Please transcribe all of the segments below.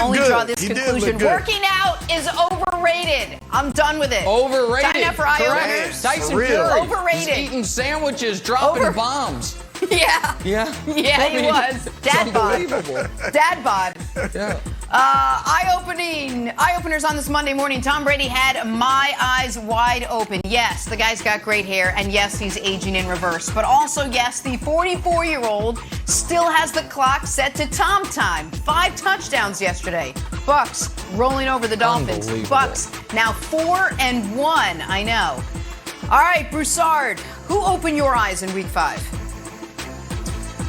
only good. draw this He did conclusion. look good. Working out is overrated. I'm done with it. Overrated. Time enough for eye-openers. Tyson For real. Fury. Overrated. He's eating sandwiches, dropping Over- bombs. Yeah. Yeah. Yeah, I he mean, was. it's Dad bod. unbelievable. Dad bod. Yeah. Eye-openers on this Monday morning. Tom Brady had my eyes wide open. Yes, the guy's got great hair, and yes, he's aging in reverse. But also, yes, the 44-year-old still has the clock set to Tom time. 5 touchdowns yesterday. Bucks rolling over the Dolphins. Bucks now 4-1. I know. All right, Broussard, who opened your eyes in Week 5?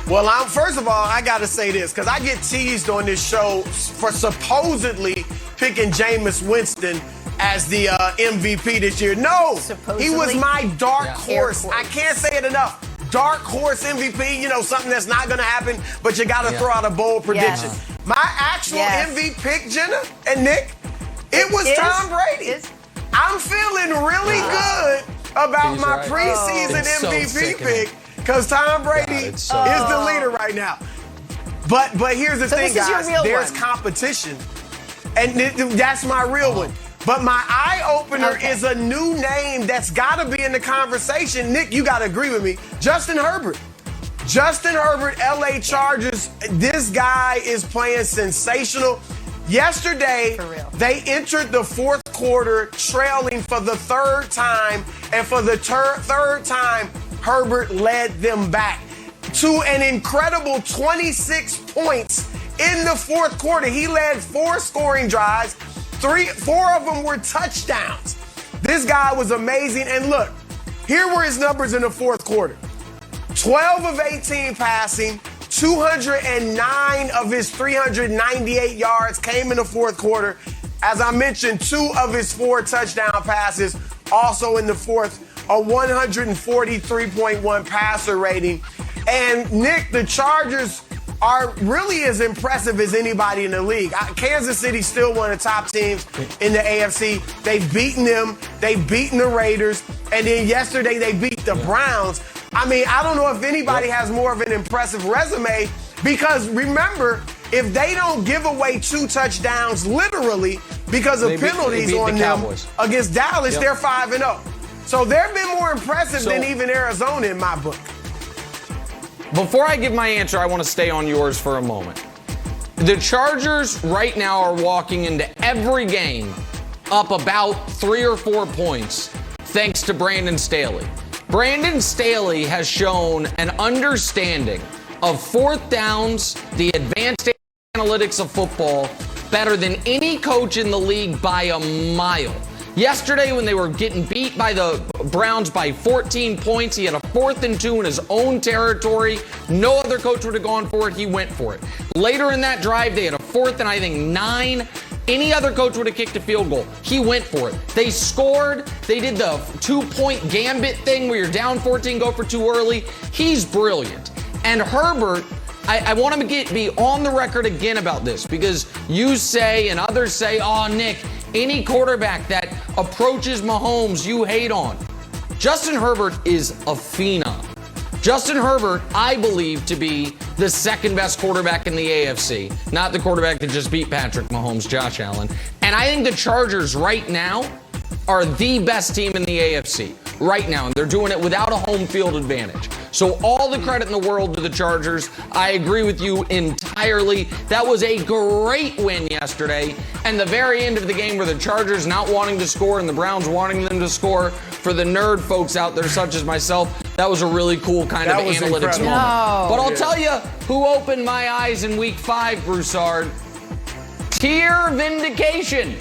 Well, first of all, I got to say this, because I get teased on this show for supposedly picking Jameis Winston as the MVP this year. No, Supposedly? he was my dark horse. Air I can't say it enough. Dark horse MVP, something that's not going to happen, but you got to throw out a bold prediction. Yes. My actual MVP pick, Jenna and Nick, it was Tom Brady. I'm feeling really good about my preseason It's so MVP sickening. pick. Because Tom Brady is the leader right now. But here's the thing, this is your guys. real There's one. competition. And that's my real one. But my eye-opener is a new name that's got to be in the conversation. Nick, you got to agree with me. Justin Herbert. Justin Herbert, LA Chargers. This guy is playing sensational. Yesterday, they entered the fourth quarter trailing for the third time. And for the third time, Herbert led them back to an incredible 26 points in the fourth quarter. He led 4 scoring drives. 4 of them were touchdowns. This guy was amazing. And look, here were his numbers in the fourth quarter. 12 of 18 passing, 209 of his 398 yards came in the fourth quarter. As I mentioned, 2 of his 4 touchdown passes also in the fourth. A 143.1 passer rating. And Nick, the Chargers are really as impressive as anybody in the league. Kansas City's still one of the top teams in the AFC. They've beaten them. They've beaten the Raiders. And then yesterday they beat the Browns. I mean, I don't know if anybody has more of an impressive resume because remember, if they don't give away 2 touchdowns literally because of penalties on them against Dallas, they're 5-0. So they've been more impressive than even Arizona in my book. Before I give my answer, I want to stay on yours for a moment. The Chargers right now are walking into every game up about 3 or 4 points thanks to Brandon Staley. Brandon Staley has shown an understanding of fourth downs, the advanced analytics of football, better than any coach in the league by a mile. Yesterday, when they were getting beat by the Browns by 14 points, he had a 4th and 2 in his own territory. No other coach would have gone for it. He went for it. Later in that drive, they had a 4th and 9. Any other coach would have kicked a field goal. He went for it. They scored. They did the 2-point gambit thing where you're down 14, go for 2 early. He's brilliant. And Herbert, I want him to be on the record again about this because you say and others say, oh, Nick, any quarterback that approaches Mahomes, you hate on. Justin Herbert is a phenom. Justin Herbert, I believe, to be the second best quarterback in the AFC, not the quarterback that just beat Patrick Mahomes, Josh Allen. And I think the Chargers right now are the best team in the AFC right now, and they're doing it without a home field advantage. So all the credit in the world to the Chargers. I agree with you entirely. That was a great win yesterday. And the very end of the game where the Chargers not wanting to score and the Browns wanting them to score, for the nerd folks out there such as myself, that was a really cool kind of analytics moment. But I'll tell you who opened my eyes in Week 5, Broussard. Tier vindication.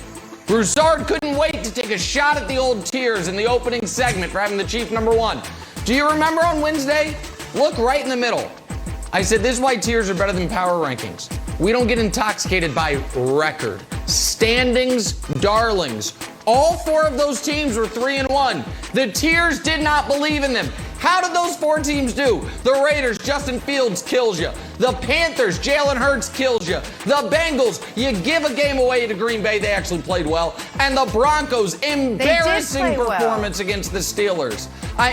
Broussard couldn't wait to take a shot at the old tiers in the opening segment for having the Chief number 1. Do you remember on Wednesday? Look right in the middle. I said this is why tiers are better than power rankings. We don't get intoxicated by record. Standings, darlings. All 4 of those teams were 3-1. The tiers did not believe in them. How did those 4 teams do? The Raiders, Justin Fields kills you. The Panthers, Jalen Hurts kills you. The Bengals, you give a game away to Green Bay. They actually played well. And the Broncos, embarrassing performance against the Steelers.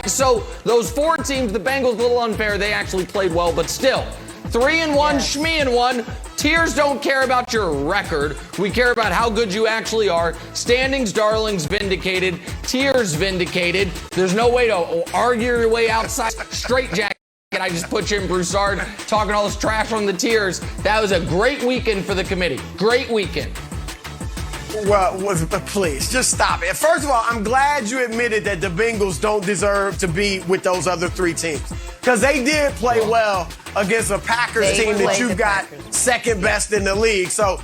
So those 4 teams, the Bengals, a little unfair. They actually played well, but still. 3-1, Shmee-1. Tiers don't care about your record. We care about how good you actually are. Standings, darlings, vindicated. Tiers, vindicated. There's no way to argue your way outside. Straight jacket. I just put you in Broussard talking all this trash on the tiers. That was a great weekend for the committee. Great weekend. Well, please, just stop it. First of all, I'm glad you admitted that the Bengals don't deserve to be with those other three teams. Because they did play well against a Packers team that you've got second best in the league. So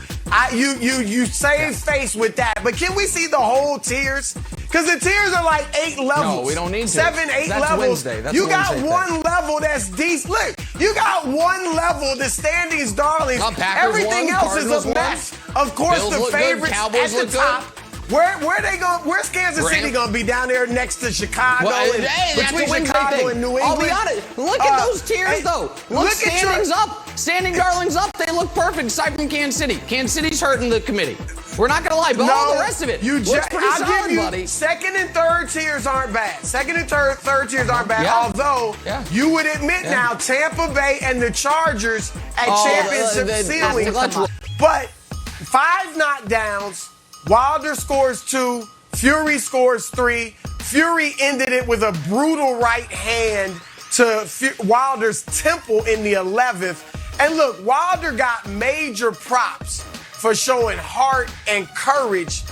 you save face with that. But can we see the whole tiers? Because the tiers are like 8 levels. No, we don't need to. 7, 8 that's levels. Wednesday. That's you got Wednesday one thing. level that's decent. Look, you got one level, the standings, darlings. Everything else Cardinals is a mess. Of course, Bills the look favorites good. Cowboys at the look top. good. Where they going? Where's Kansas City going to be? Down there next to Chicago, between Chicago and New England. I'll be honest. Look at those tiers, though. Look standings up, standing darlings up. They look perfect, aside from Kansas City. Kansas City's hurting the committee. We're not gonna lie, but all the rest of it looks pretty solid, buddy. Second and third tiers aren't bad. Second and third tiers aren't bad. Yeah. Although you would admit now, Tampa Bay and the Chargers at championship ceiling. But 5 knockdowns. Wilder scores 2. Fury scores 3. Fury ended it with a brutal right hand to Wilder's temple in the 11th. And look, Wilder got major props for showing heart and courage,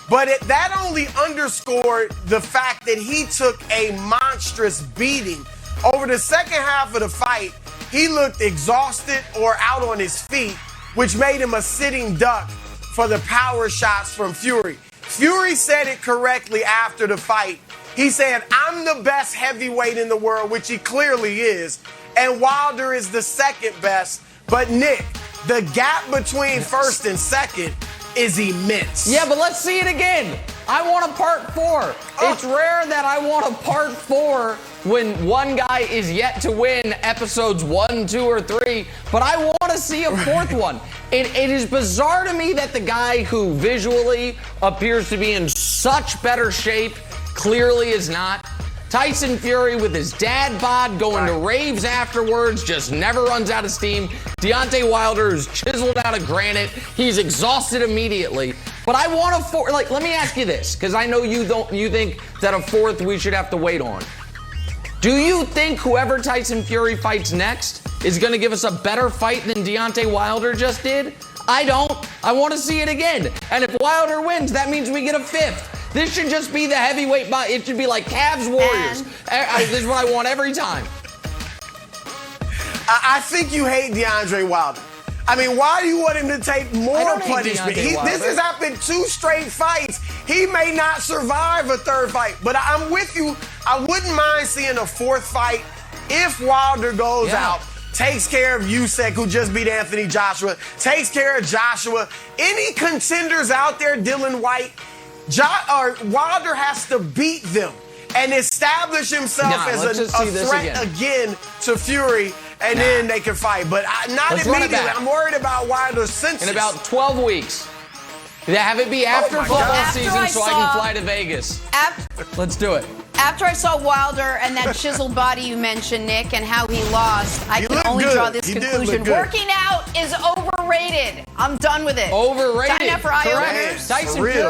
but that only underscored the fact that he took a monstrous beating. Over the second half of the fight, he looked exhausted or out on his feet, which made him a sitting duck for the power shots from Fury. Fury said it correctly after the fight. He said, "I'm the best heavyweight in the world," which he clearly is, and Wilder is the second best. But Nick, the gap between first and second is immense. Yeah, but let's see it again. I want a part 4. It's rare that I want a part 4 when one guy is yet to win episodes 1, 2, or 3, but I want to see a fourth one. It is bizarre to me that the guy who visually appears to be in such better shape clearly is not. Tyson Fury with his dad bod going to raves afterwards, just never runs out of steam. Deontay Wilder is chiseled out of granite. He's exhausted immediately. But I want a fourth. Like, let me ask you this, because I know you think that a fourth we should have to wait on. Do you think whoever Tyson Fury fights next is going to give us a better fight than Deontay Wilder just did? I don't. I want to see it again. And if Wilder wins, that means we get a 5th. This should just be the heavyweight. It should be like Cavs Warriors. This is what I want every time. I think you hate DeAndre Wilder. I mean, why do you want him to take more punishment? This has happened 2 straight fights. He may not survive a 3rd fight, but I'm with you. I wouldn't mind seeing a 4th fight if Wilder goes out, takes care of Usyk, who just beat Anthony Joshua, takes care of Joshua. Any contenders out there, Dylan White, Wilder has to beat them and establish himself as a threat again to Fury, and then they can fight. But not immediately. I'm worried about Wilder's senses. In about 12 weeks. Have it be after football season so I can fly to Vegas. Let's do it. After I saw Wilder and that chiseled body you mentioned, Nick, and how he lost, I can only draw this conclusion. Working out is overrated. I'm done with it. Overrated. Time now for eye openers. Tyson Fury.